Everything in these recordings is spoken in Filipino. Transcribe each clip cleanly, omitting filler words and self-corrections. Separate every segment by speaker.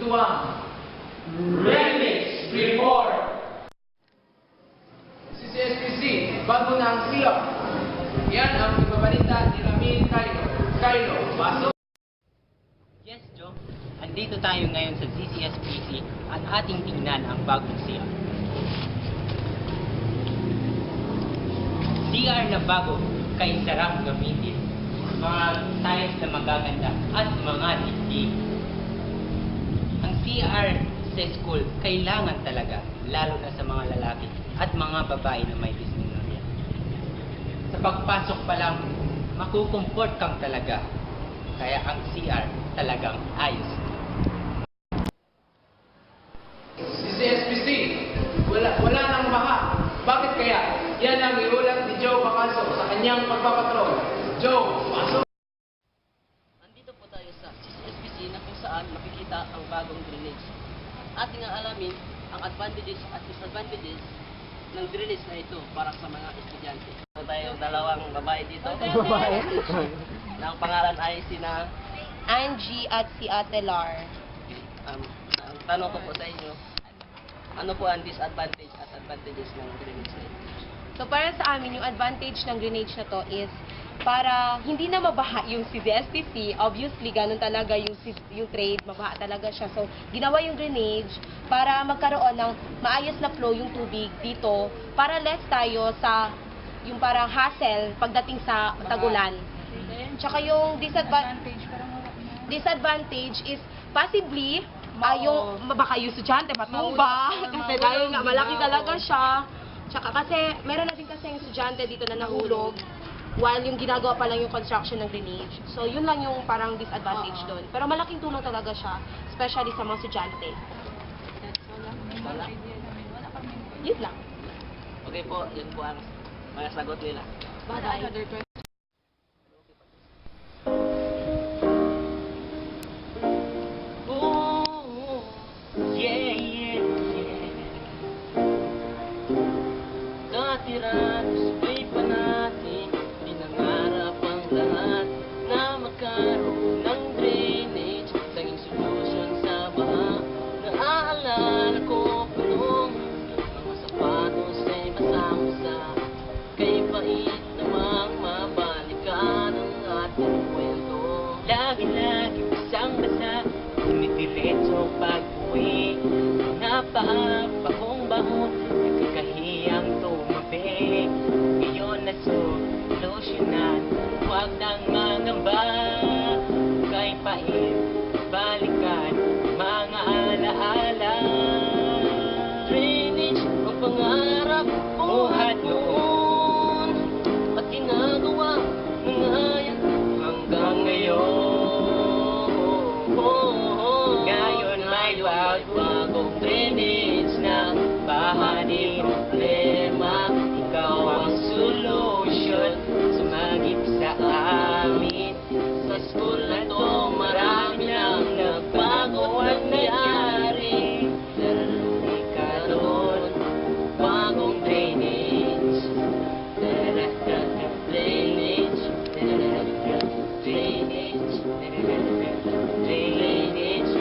Speaker 1: to ang Remix Report. Si CSPC, bago na ang siya. Yan ang ibabalita ni Ramil Kylo. Pasok.
Speaker 2: Yes, Joe. Andito tayo ngayon sa CCSPC at ating tingnan ang bagong CR. CR na bago kay sarap gamitin. Mga tiles na magaganda at mga dikdik. Ang CR sa school kailangan talaga, lalo na sa mga lalaki at mga babae na may dysmenorrhea. Sa pagpasok pa lang, makukumport kang talaga. Kaya ang CR talagang ayos.
Speaker 1: Si CSPC, wala nang baha. Bakit kaya? Yan ang iulat ni Joe Bacaso sa kanyang pagpapatrol. Joe, pasok!
Speaker 3: Nandito po tayo sa CCSPC na kung saan makikita ang bagong drainage. Ating alamin ang advantages at disadvantages ng drainage na ito para sa mga estudyante. So tayong dalawang babae dito.
Speaker 4: Babae?
Speaker 3: Na ang pangalan ay sina
Speaker 4: Angie at si Ate Lar.
Speaker 3: ang tanong ko po sa inyo, ano po ang disadvantage at advantages ng drainage na ito?
Speaker 4: So para sa amin, yung advantage ng drainage na to is para hindi na mabaha yung CCSPC. Obviously, ganun talaga yung trade, mabaha talaga siya. So, ginawa yung drainage para magkaroon ng maayos na flow yung tubig dito para less tayo sa yung parang hassle pagdating sa tagulan. Tsaka yung disadvantage is possibly yung baka yung estudyante matumba kasi dahil nga malaki talaga siya. Tsaka kasi meron na din kasi yung estudyante dito na nahulog while yung ginagawa pa lang yung construction ng drainage. So yun lang yung parang disadvantage doon. Pero malaking tulong talaga siya, especially sa mga estudyante.
Speaker 3: Wala.
Speaker 4: Yun lang.
Speaker 3: Okay po, yun po ang mga sagot nila.
Speaker 4: Bye-bye.
Speaker 2: Oh, yeah, yeah, yeah. Dati-dati sabay pa natin, pinangarap ang lahat na magkaroon ng drainage, tanging solusyon sa baha. Naaalala ko pa nung mga sapatos ay basa-basa, kay pait namang mabalikan ang ating kwento. Lagi-lagi basang-basa, dumidiretso pag-uwi, napapakong baho, nagkakahiyang tumabi. Ngayon na solusyonan, huwag nang mangamba, kay pait, balikan, mga alaala. Drainage ang pangarap, buhat noon, at ginagawa na ngayon hanggang ngayon. Ngayon may bagong drainage na bahaning problema. Ikaw ang solution, sumagip sa amin. Sa school na to marami nang nagbago at nangyari. Nagkaroon bagong drainage. Drainage, drainage, drainage,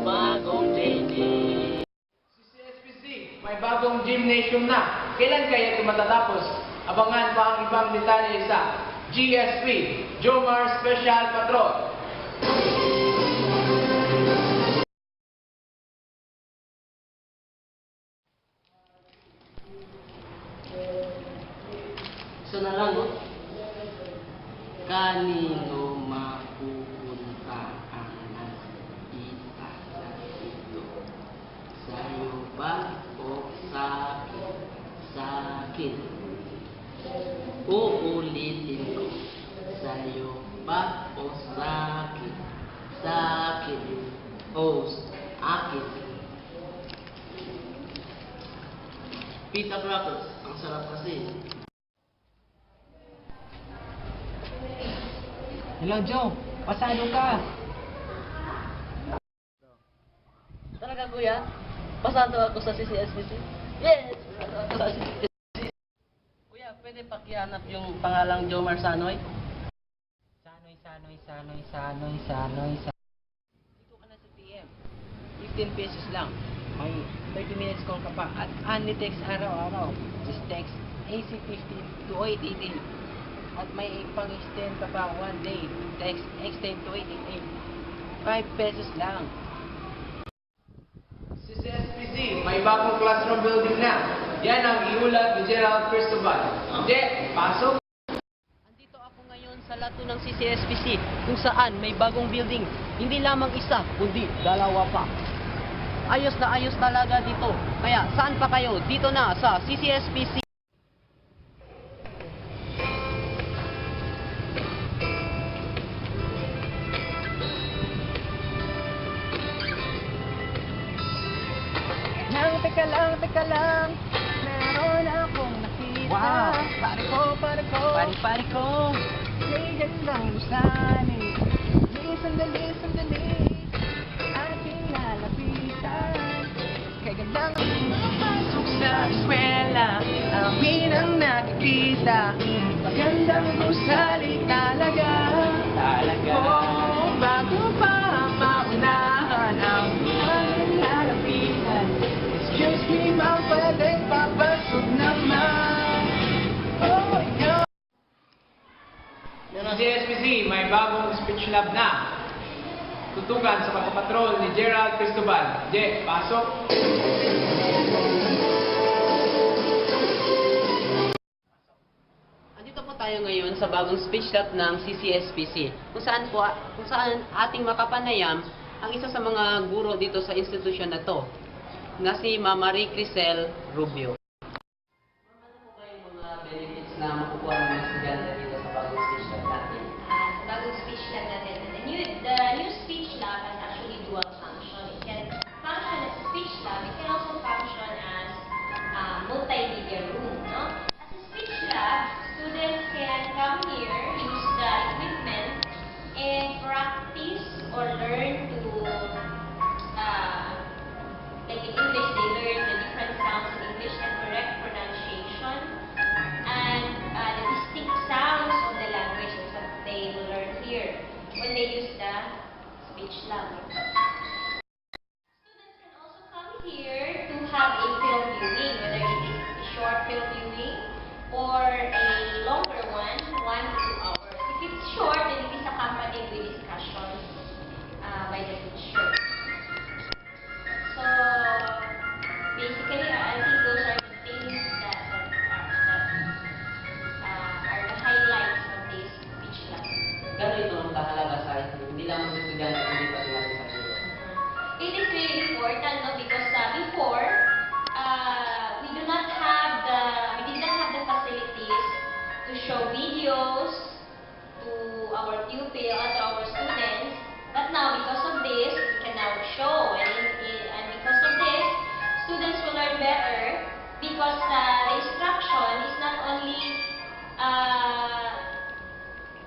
Speaker 2: bagong drainage.
Speaker 1: Si CSPC, may bagong gymnasium na. Kailan kaya ito matatapos? Abangan pa ang ibang detalye sa GSP, Jomar Special Patrol.
Speaker 3: So na lang, no? Kanino mapupunta ang nakita sa ito? Sa'yo ba o sa akin? Sa akin. Uulitin ko. Sa'yo ba o sa akin? Sa akin. O akin. Pita crackers. Ang sarap kasi.
Speaker 2: Hello, Joe. Pasado ka.
Speaker 3: Talaga kuya? Pasado ako sa CCSPC? Yes! Pasado ako sa CCSPC. Kuya, pwede pakihanap yung pangalang Jomar Sanoy?
Speaker 2: Sanoy, sanoy, sanoy, sanoy, sanoy, sanoy.
Speaker 3: Dito ka na sa PM.
Speaker 2: 15 pesos lang. May 30 minutes call ka pa. At only text araw-araw. Just text AC15 to 888. At may pang-extend ka pa 1 day. Text extend to 888. 5 pesos lang.
Speaker 1: Si CSPC, may bagong classroom building na. Yan ang iulat ni Gerald Cristobal. Je, pasok!
Speaker 3: Andito ako ngayon sa lato ng CCSPC kung saan may bagong building. Hindi lamang isa, kundi dalawa pa. Ayos na ayos talaga dito. Kaya saan pa kayo? Dito na sa CCSPC.
Speaker 2: Teka lang, meron akong nakita. Wow! Pare ko. May gandang gusali. Sandali, aking lalapitan. Kay gandang mapasok sa eskwela, amin ang nakikita. Magandang gusali talaga. Oh, bago pa maunahan ang aking lalapitan. Excuse me, ma'am, pwedeng papasok naman. Oh my God.
Speaker 1: Si CSPC, may bagong speech lab na. Tutukan sa pagpapatrol ni Gerald Cristobal. Je, pasok!
Speaker 3: Andito po tayo ngayon sa bagong speech lab ng CCSPC kung saan ating makapanayam ang isa sa mga guro dito sa institusyon na to na si Ma'am Marie Crisel Rubio. Ano po ba yung mga benefits na makukuha ng mga estudyante dito sa bagong speech lab natin?
Speaker 5: Sa bagong speech lab natin. The new speech lab has actually dual function. It can function as a speech lab. It can also function as a multimedia room. No? As a speech lab, students can come here, use the equipment, and practice or learn to, like in English, they learn the different sounds in English and correct pronunciation, and the distinct sounds of the languages that they will learn here when they use the speech lab. Students can also come here to have a film viewing, whether it is a short film viewing or a longer one, 1 to 2 hours. If it's short, then it is accompanied with discussions by the teacher. So, basically, I think those are the things that are the highlights of this speech lab.
Speaker 3: Gano'n ito ang kahalaga sa hindi lang sa estudyante kundi pati natin sa guro.
Speaker 5: It is really important, no? Because before, we did not have the facilities to show videos to our pupil and to our students. But now, because of this, we can now show, and because of this, students will learn better because the instruction is not only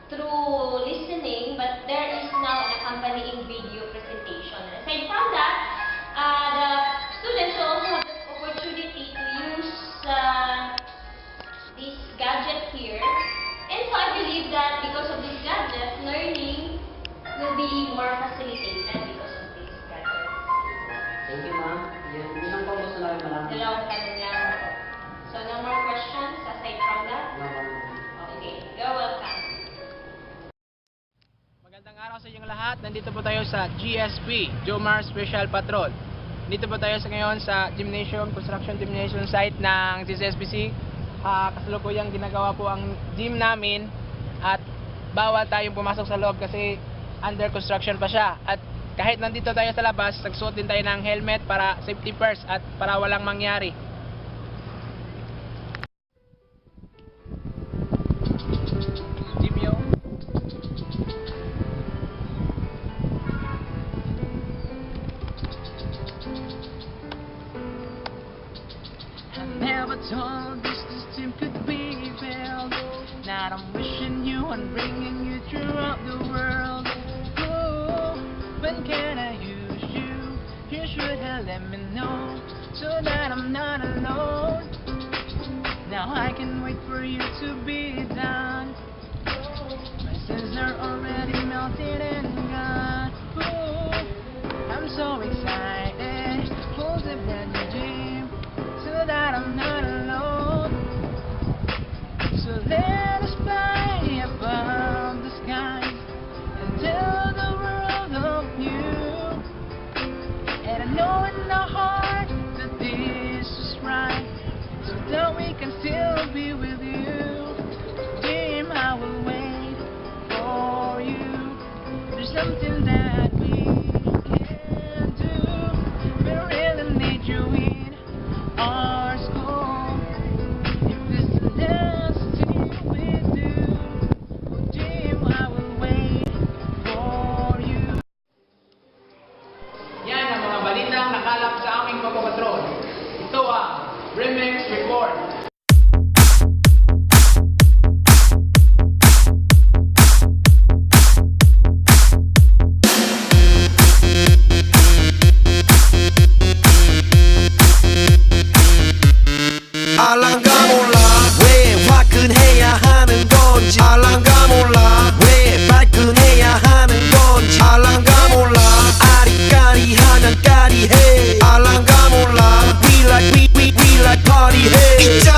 Speaker 5: through listening, but there is now an accompanying video presentation. Aside from that, the students will also have the opportunity to use this gadget here. And so I believe that because of this gadget, learning will be more facilitated because of this gadget.
Speaker 3: Thank you, ma'am. Yun ang po gusto namin malaman.
Speaker 5: Dalawang tanong lang ako. So no more questions aside from that?
Speaker 3: No, ma'am.
Speaker 5: Okay, you're welcome.
Speaker 1: Magandang araw sa inyong lahat. Nandito po tayo sa GSP, Jomar Special Patrol. Dito po tayo ngayon sa gymnasium, construction gymnasium site ng CCSPC. Kasalukuyang ginagawa po ang gym namin at bawal tayong pumasok sa loob kasi under construction pa siya. At kahit nandito tayo sa labas, nagsuot din tayo ng helmet para safety first at para walang mangyari. Gym yun.
Speaker 2: Never told this system could be built. Now I'm wishing you and bringing you throughout the world. Oh, when can I use you? You should have let me know so that I'm not alone. Now I can wait for you to be done. My sins are already melted and gone. Oh, I'm so excited.
Speaker 1: be with you. Dream I will wait for you. There's something that we can do. We really need you in our school. If this is the last thing we do, dream I will wait for you. Yan ang mga balitang nakalap sa aming pagpapatrol. Ito ang Remix Report.
Speaker 6: 알랑가 몰라 왜 화끈해야 하는 건지 알랑가 몰라 왜 발끈해야 하는 건지 알랑가 몰라 아리까리하면 까리해 알랑가 몰라 we like party 해